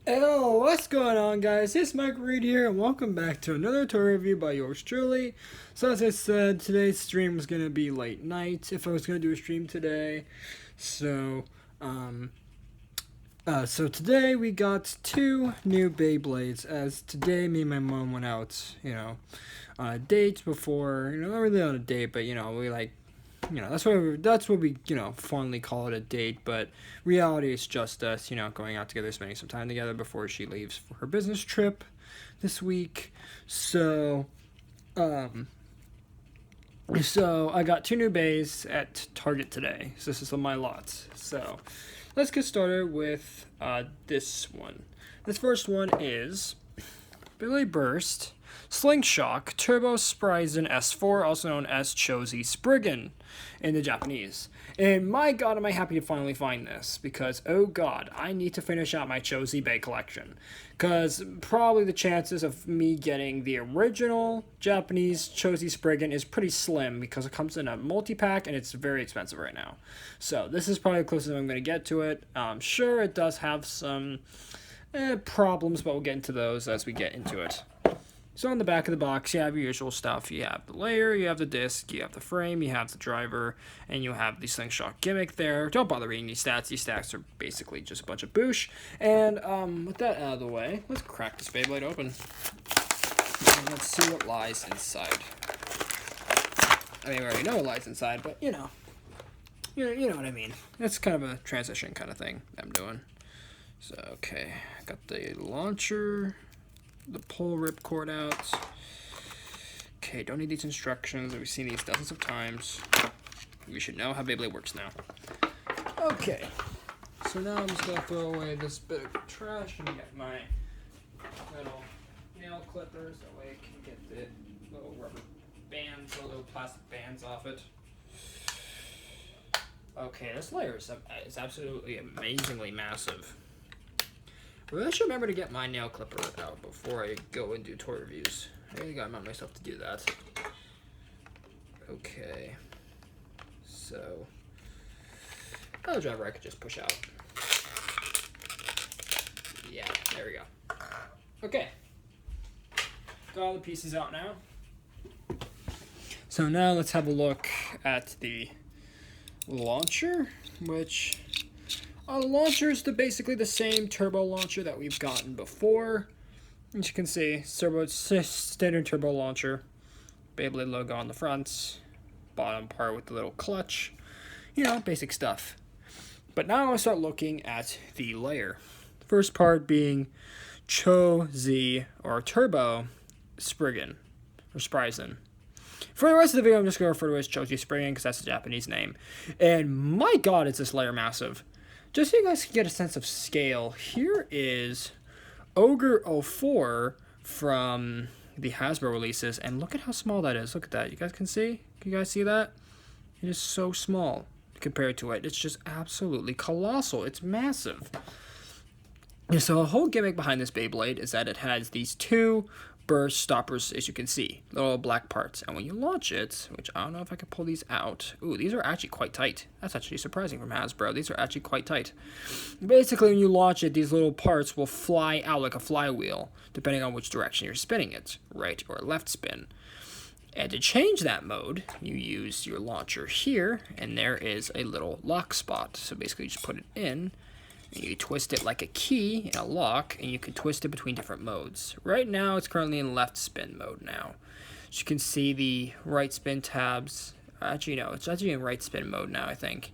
Hello, what's going on, guys? It's Mike Reed here, and welcome back to another toy review by yours truly. So, as I said, today's stream was gonna be late night if I was gonna do a stream today. So, so today we got two new Beyblades. As today, me and my mom went out, on a date before. Not really on a date, but we that's what we fondly call it, a date, but reality is just us going out together, spending some time together before she leaves for her business trip this week. So I got two new bays at Target today, so this is on my lot. So let's get started with this one. This first one is Beyblade Burst Slingshot Turbo Spryzen S4, also known as Chozy Spriggan in the Japanese. And my god, am I happy to finally find this, because oh god, I need to finish out my Chozy Bay collection. Because probably the chances of me getting the original Japanese Chozy Spriggan is pretty slim, because it comes in a multi-pack and it's very expensive right now. So this is probably the closest I'm going to get to it. Sure, it does have some problems, but we'll get into those as we get into it. So on the back of the box, you have your usual stuff. You have the layer, you have the disc, you have the frame, you have the driver, and you have the slingshot gimmick there. Don't bother reading these stats. These stats are basically just a bunch of boosh. And with that out of the way, let's crack this Beyblade open. And let's see what lies inside. I mean, we already know what lies inside, but you know what I mean. It's kind of a transition kind of thing I'm doing. So, okay, got the launcher, the pull ripcord out. Okay, don't need these instructions. We've seen these dozens of times. We should know how Beyblade works now. Okay, so now I'm just gonna throw away this bit of trash and get my little nail clippers. That way I can get the little rubber bands, the little plastic bands off it. Okay, this layer is absolutely amazingly massive. I really should remember to get my nail clipper out before I go and do toy reviews. I really gotta remind myself to do that. Okay. So, another driver I could just push out. Yeah, there we go. Okay. Got all the pieces out now. So now let's have a look at the launcher, which... the launcher is basically the same turbo launcher that we've gotten before. As you can see, standard turbo launcher. Beyblade logo on the front. Bottom part with the little clutch. Basic stuff. But now I start looking at the layer. First part being Chozy, or Turbo Spriggan, or Spryzen. For the rest of the video, I'm just going to refer to it as Chozy Spriggan because that's the Japanese name. And my god, is this layer massive. Just so you guys can get a sense of scale, here is Ogre 04 from the Hasbro releases, and look at how small that is. Look at that. You guys can see? Can you guys see that? It is so small compared to it. It's just absolutely colossal. It's massive. And so the whole gimmick behind this Beyblade is that it has these two burst stoppers, as you can see, little black parts, and when you launch it, which I don't know if I can pull these out. Ooh, these are actually quite tight. That's actually surprising from Hasbro. These are actually quite tight. Basically, when you launch it, these little parts will fly out like a flywheel, depending on which direction you're spinning it, right or left spin. And to change that mode, you use your launcher here, and there is a little lock spot. So basically, you just put it in, and you twist it like a key in a lock, and you can twist it between different modes. Right now, it's currently in left spin mode now. As you can see, the right spin tabs. Actually, no, it's actually in right spin mode now, I think.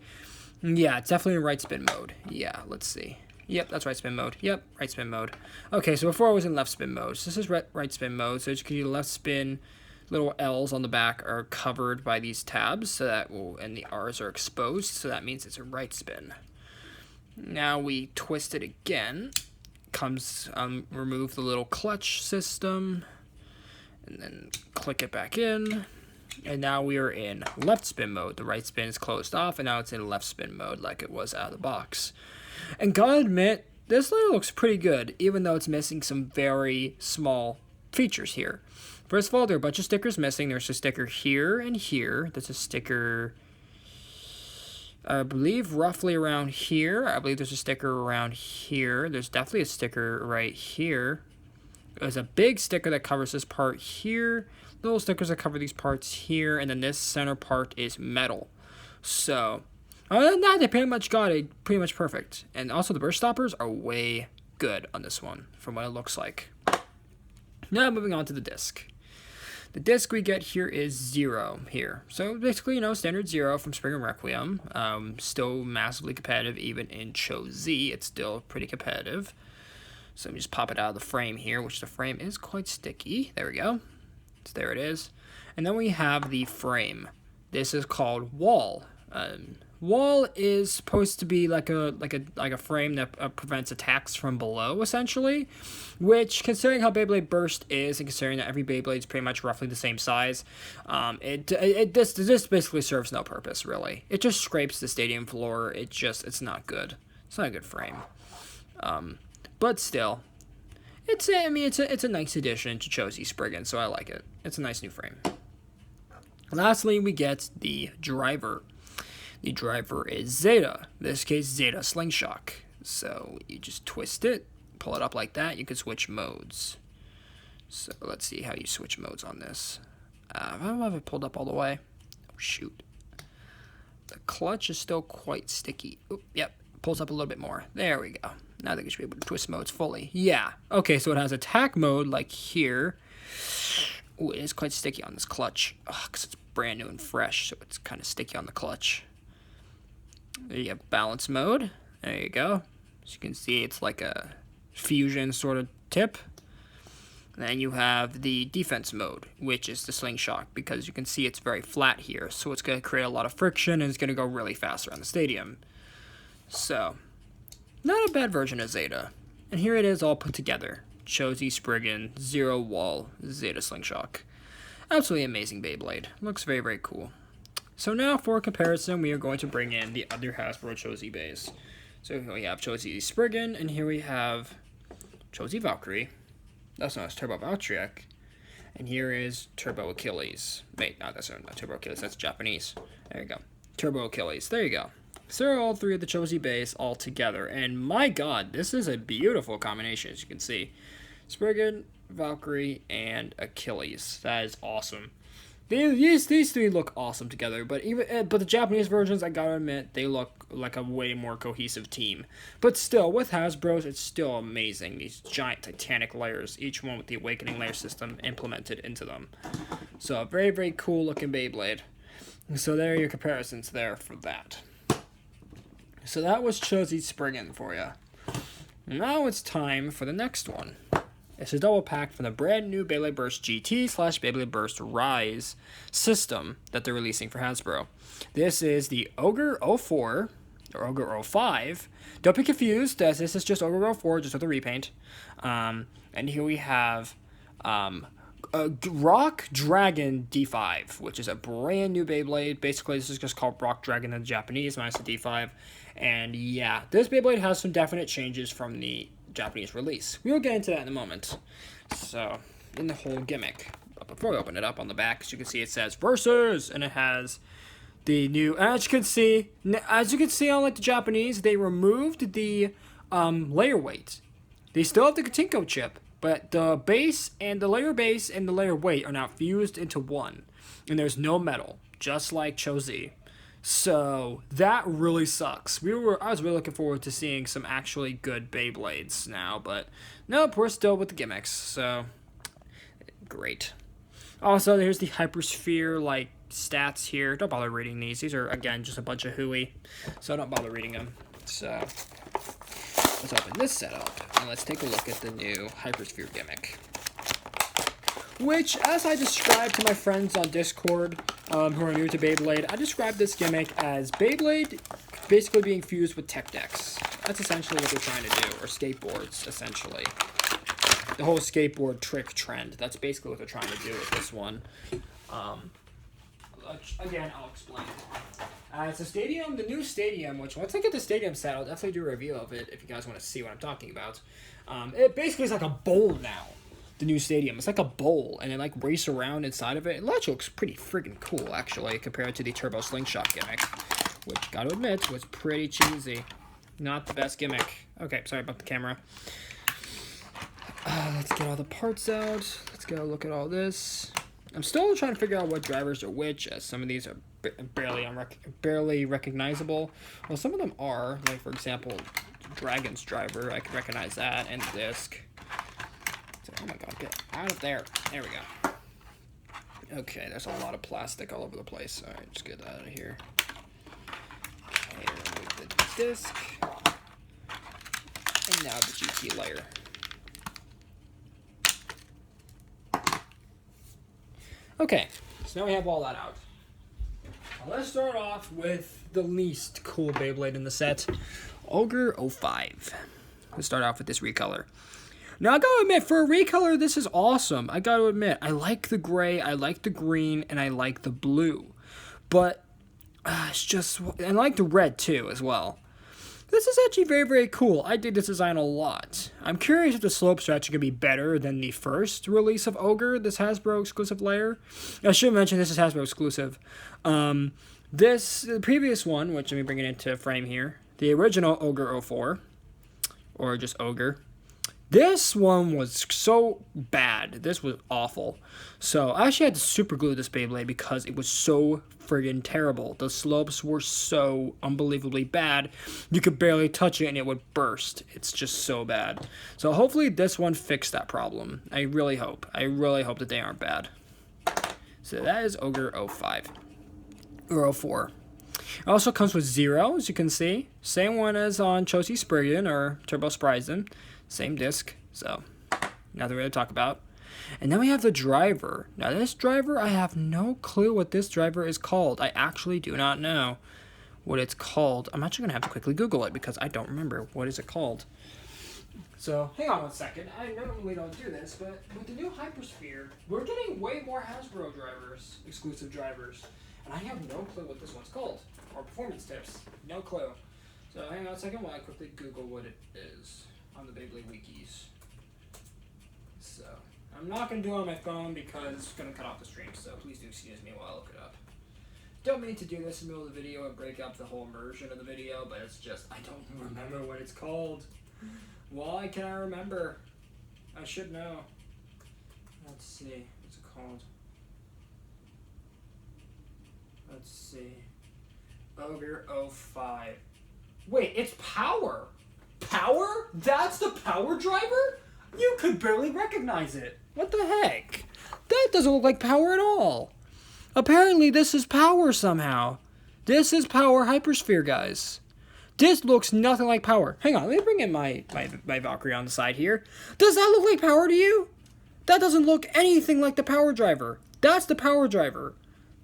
Yeah, it's definitely in right spin mode. Yeah, let's see. Yep, that's right spin mode. Yep, right spin mode. Okay, so before I was in left spin mode. So this is right spin mode. So as you can see, left spin little L's on the back are covered by these tabs, so that and the R's are exposed, so that means it's a right spin. Now we twist it again. Remove the little clutch system, and then click it back in. And now we are in left spin mode. The right spin is closed off, and now it's in left spin mode like it was out of the box. And gotta admit, this layer looks pretty good, even though it's missing some very small features here. First of all, there are a bunch of stickers missing. There's a sticker here and here. There's a sticker I believe roughly around here. I believe there's a sticker around here. There's definitely a sticker right here. There's a big sticker that covers this part here. Little stickers that cover these parts here. And then this center part is metal. So, other than that, they pretty much got it pretty much perfect. And also the burst stoppers are way good on this one from what it looks like. Now moving on to the disc. The disc we get here is 0 here. So basically, standard 0 from Spring and Requiem. Still massively competitive even in Cho Z. It's still pretty competitive. So let me just pop it out of the frame here, which the frame is quite sticky. There we go. So there it is. And then we have the frame. This is called Wall. Wall is supposed to be like a frame that prevents attacks from below, essentially. Which, considering how Beyblade Burst is, and considering that every Beyblade is pretty much roughly the same size, this basically serves no purpose, really. It just scrapes the stadium floor. It's not good. It's not a good frame. But still, it's a nice addition to Cho Z Spriggan, so I like it. It's a nice new frame. Lastly, we get the driver. The driver is Zeta. In this case, Zeta Slingshot. So you just twist it, pull it up like that. You can switch modes. So let's see how you switch modes on this. I don't have it pulled up all the way. Oh, shoot. The clutch is still quite sticky. Oop, yep, pulls up a little bit more. There we go. Now I think we should be able to twist modes fully. Yeah. Okay, so it has attack mode like here. Ooh, it is quite sticky on this clutch. Because it's brand new and fresh, so it's kind of sticky on the clutch. There you have balance mode. There you go. As you can see, it's like a fusion sort of tip. And then you have the defense mode, which is the slingshot, because you can see it's very flat here. So it's going to create a lot of friction, and it's going to go really fast around the stadium. So, not a bad version of Zeta. And here it is all put together. Cho Z Spriggan, 0 Wall, Zeta Slingshot. Absolutely amazing Beyblade. Looks very, very cool. So now, for comparison, we are going to bring in the other Hasbro Cho Z bays. So here we have Cho Z Spriggan, and here we have Cho Z Valkyrie. That's not Turbo Valkyriek. And here is Turbo Achilles. Wait, no, that's not Turbo Achilles, that's Japanese. There you go. Turbo Achilles, there you go. So there are all three of the Cho Z bays all together. And my god, this is a beautiful combination, as you can see. Spriggan, Valkyrie, and Achilles. That is awesome. These three look awesome together, but the Japanese versions, I gotta admit, they look like a way more cohesive team. But still, with Hasbro's, it's still amazing. These giant Titanic layers, each one with the Awakening layer system implemented into them. So a very, very cool looking Beyblade. So there are your comparisons there for that. So that was Cho Z Spriggan for you. Now it's time for the next one. It's a double pack from the brand new Beyblade Burst GT / Beyblade Burst Rise system that they're releasing for Hasbro. This is the Ogre 04, or Ogre 05. Don't be confused, as this is just Ogre 04, just with a repaint. And here we have Rock Dragon D5, which is a brand new Beyblade. Basically, this is just called Rock Dragon in the Japanese, minus the D5. And yeah, this Beyblade has some definite changes from the Japanese release. We'll get into that in a moment. So, in the whole gimmick. But before we open it up on the back, as you can see, it says Versus, and it has the new. As you can see, unlike the Japanese, they removed the layer weight. They still have the Katinko chip, but the base and the layer base and the layer weight are now fused into one, and there's no metal, just like Cho Z. So that really sucks. I was really looking forward to seeing some actually good Beyblades now, but nope, we're still with the gimmicks. So great. Also, there's the Hypersphere stats here. Don't bother reading these. These are again just a bunch of hooey, so don't bother reading them. So let's open this setup and let's take a look at the new Hypersphere gimmick. Which, as I described to my friends on Discord who are new to Beyblade, I described this gimmick as Beyblade basically being fused with tech decks. That's essentially what they're trying to do, or skateboards, essentially. The whole skateboard trick trend, that's basically what they're trying to do with this one. Again, I'll explain. It's a stadium, the new stadium, which once I get the stadium set, I'll definitely do a review of it if you guys want to see what I'm talking about. It basically is like a bowl now. The new stadium. It's like a bowl, and they race around inside of it. It actually looks pretty friggin' cool, actually, compared to the Turbo Slingshot gimmick, which, gotta admit, was pretty cheesy. Not the best gimmick. Okay, sorry about the camera. Let's get all the parts out. Let's go look at all this. I'm still trying to figure out what drivers are which, as some of these are barely recognizable. Well, some of them are. Like, for example, Dragon's driver. I can recognize that. And the disc. So, oh my god, get out of there. There we go. Okay, there's a lot of plastic all over the place. Alright, just get that out of here. Okay, remove the disc. And now the GT layer. Okay, so now we have all that out. Now let's start off with the least cool Beyblade in the set, Ogre 05. Let's start off with this recolor. Now I gotta admit, for a recolor, this is awesome. I gotta admit, I like the gray, I like the green, and I like the blue. But, it's just, and I like the red too, as well. This is actually very, very cool. I dig this design a lot. I'm curious if the slopes are actually going to be better than the first release of Ogre, this Hasbro exclusive layer. I should mention this is Hasbro exclusive. The previous one, which let me bring it into frame here, the original Ogre 04, or just Ogre. This one was so bad. This was awful. So I actually had to super glue this Beyblade because it was so friggin' terrible. The slopes were so unbelievably bad. You could barely touch it and it would burst. It's just so bad. So hopefully this one fixed that problem. I really hope. I really hope that they aren't bad. So that is Ogre 05. Or 04. It also comes with 0, as you can see. Same one as on Chosy Spriggan or Turbo Spryzen. Same disc, so nothing really to talk about. And then we have the driver. Now this driver, I have no clue what this driver is called. I actually do not know what it's called. I'm actually going to have to quickly Google it because I don't remember. What is it called? So, hang on 1 second. I normally don't do this, but with the new Hypersphere, we're getting way more Hasbro drivers, exclusive drivers. And I have no clue what this one's called. Or performance tips. No clue. So, hang on 1 second while I quickly Google what it is on the Beyblade wikis. So, I'm not going to do it on my phone because it's going to cut off the stream, so please do excuse me while I look it up. Don't mean to do this in the middle of the video and break up the whole immersion of the video, but it's just, I don't remember what it's called. Why can't I remember? I should know. Let's see, what's it called? Let's see. Ogre 05. Wait, it's Power! Power? That's the Power driver? You could barely recognize it. What the heck? That doesn't look like Power at all. Apparently this is Power somehow. This is Power Hypersphere, guys. This looks nothing like Power. Hang on, let me bring in my Valkyrie on the side here. Does that look like Power to you? That doesn't look anything like the Power driver. That's the Power driver.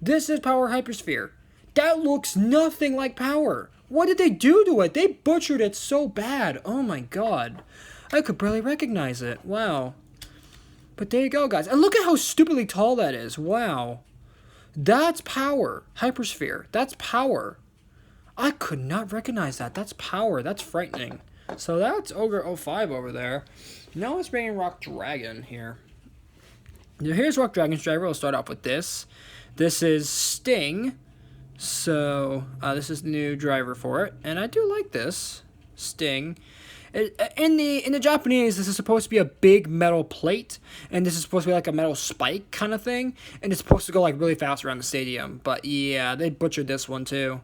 This is Power Hypersphere. That looks nothing like Power. What did they do to it? They butchered it so bad. Oh my god. I could barely recognize it. Wow. But there you go, guys. And look at how stupidly tall that is. Wow. That's Power. Hypersphere. That's Power. I could not recognize that. That's Power. That's frightening. So that's Ogre 05 over there. Now let's bring in Rock Dragon here. Now here's Rock Dragon's driver. We'll start off with this. This is Sting. So, this is the new driver for it, and I do like this, Sting. In the Japanese, this is supposed to be a big metal plate, and this is supposed to be like a metal spike kind of thing, and it's supposed to go like really fast around the stadium, but yeah, they butchered this one too.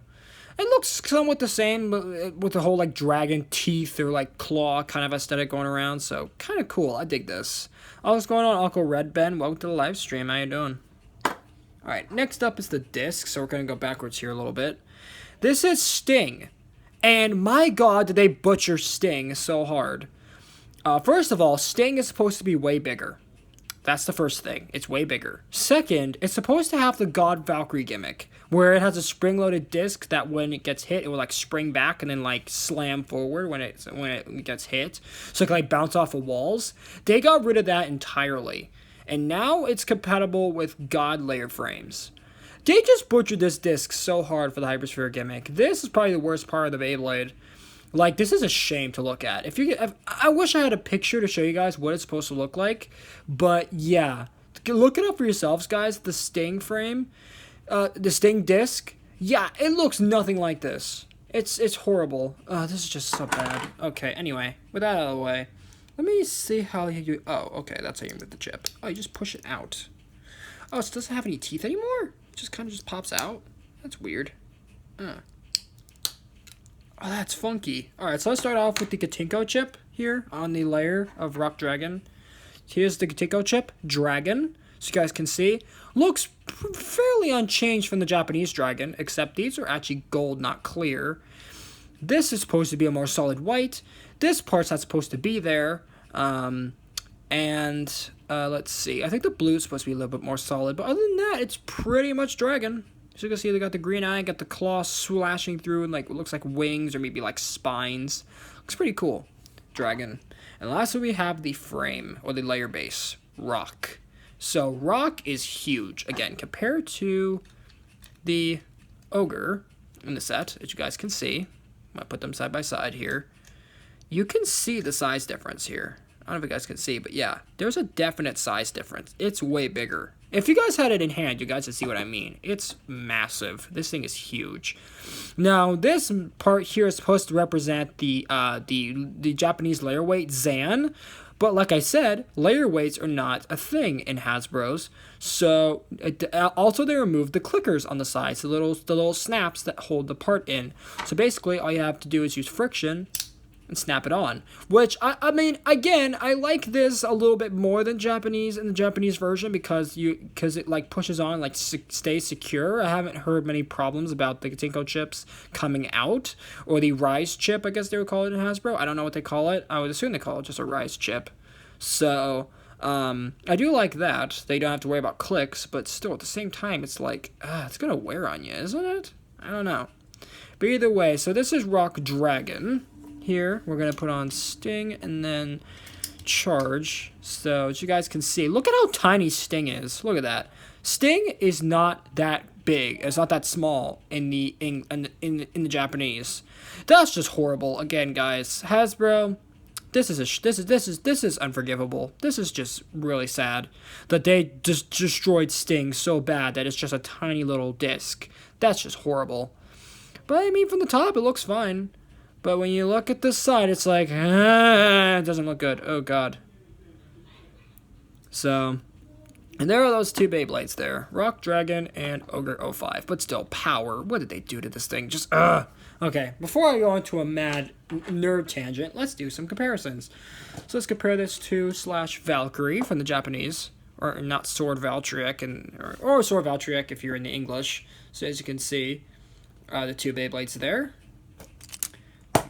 It looks somewhat the same, with the whole like dragon teeth or like claw kind of aesthetic going around, so kind of cool. I dig this. What's going on, Uncle Red Ben? Welcome to the live stream. How you doing? Alright, next up is the disc, so we're going to go backwards here a little bit. This is Sting, and my god, did they butcher Sting so hard. First of all, Sting is supposed to be way bigger. That's the first thing. It's way bigger. Second, it's supposed to have the God Valkyrie gimmick, where it has a spring-loaded disc that when it gets hit, it will like spring back and then like slam forward when it gets hit, so it can like bounce off of walls. They got rid of that entirely. And now it's compatible with God layer frames. They just butchered this disc so hard for the Hypersphere gimmick. This is probably the worst part of the Beyblade. Like, this is a shame to look at. I wish I had a picture to show you guys what it's supposed to look like. But, yeah. Look it up for yourselves, guys. The Sting frame. The Sting disc. Yeah, it looks nothing like this. It's horrible. This is just so bad. Okay, anyway, with that out of the way, let me see how you do. Oh, okay, that's how you move the chip. Oh, you just push it out. Oh, it doesn't have any teeth anymore? It just kind of just pops out? That's weird. Oh, that's funky. Alright, so let's start off with the Katinko chip here on the layer of Rock Dragon. Here's the Katinko chip, Dragon. So you guys can see, looks fairly unchanged from the Japanese dragon, except these are actually gold, not clear. This is supposed to be a more solid white. This part's not supposed to be there. Let's see. I think the blue is supposed to be a little bit more solid, but other than that, it's pretty much dragon. So you can see they got the green eye, got the claw slashing through, and like it looks like wings or maybe like spines. Looks pretty cool. Dragon. And lastly, we have the frame or the layer base, rock. So rock is huge. Again, compared to the ogre in the set, as you guys can see, I'm gonna put them side by side here. You can see the size difference here. I don't know if you guys can see, but yeah, there's a definite size difference. It's way bigger. If you guys had it in hand, you guys would see what I mean. It's massive. This thing is huge. Now, this part here is supposed to represent the Japanese layer weight, Zan. But like I said, layer weights are not a thing in Hasbro's. So also they removed the clickers on the sides, the little snaps that hold the part in. So basically, all you have to do is use friction and snap it on. Which I mean, again, I like this a little bit more than Japanese in the Japanese version because it like pushes on, like stays secure. I haven't heard many problems about the Katinko chips coming out, or the Rise chip, I guess they would call it in Hasbro. I don't know what they call it. I would assume they call it just a Rise chip. So I do like that. They don't have to worry about clicks, but still at the same time, it's like it's gonna wear on you, isn't it? I don't know. But either way, so this is Rock Dragon. Here, we're going to put on Sting and then Charge. So, as you guys can see, look at how tiny Sting is. Look at that. Sting is not that big. It's not that small in the Japanese. That's just horrible. Again, guys, Hasbro, this is unforgivable. This is just really sad that they just destroyed Sting so bad that it's just a tiny little disc. That's just horrible. But I mean, from the top, it looks fine. But when you look at the side, it's like, it doesn't look good. Oh, God. So, and there are those two Beyblades there. Rock Dragon and Ogre 05. But still, power. What did they do to this thing? Just, Okay, before I go into a mad nerd tangent, let's do some comparisons. So let's compare this to Valkyrie from the Japanese. Or not Sword Valkyrie, or Sword Valkyrie if you're in the English. So as you can see, the two Beyblades there.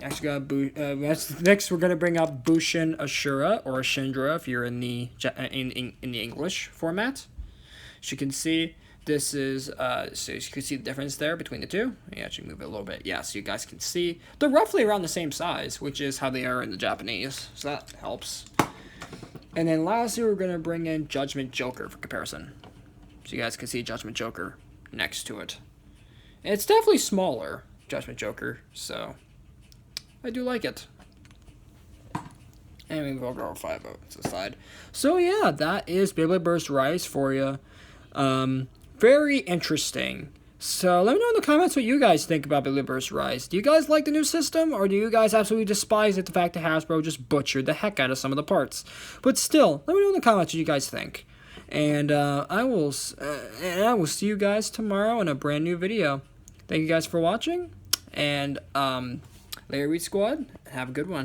Next, we're gonna bring up Bushin Ashura or Ashindra if you're in the English format. As you can see, this is so you can see the difference there between the two. Let me actually move it a little bit. Yeah, so you guys can see they're roughly around the same size, which is how they are in the Japanese. So that helps. And then lastly, we're gonna bring in Judgment Joker for comparison. So you guys can see Judgment Joker next to it. And it's definitely smaller, Judgment Joker. So I do like it. Anyway, we'll go 5 to the side. So yeah, that is Beyblade Burst Rise for you. Very interesting. So let me know in the comments what you guys think about Beyblade Burst Rise. Do you guys like the new system, or do you guys absolutely despise it, the fact that Hasbro just butchered the heck out of some of the parts? But still, let me know in the comments what you guys think. And I will see you guys tomorrow in a brand new video. Thank you guys for watching, and Layer Read Squad, have a good one.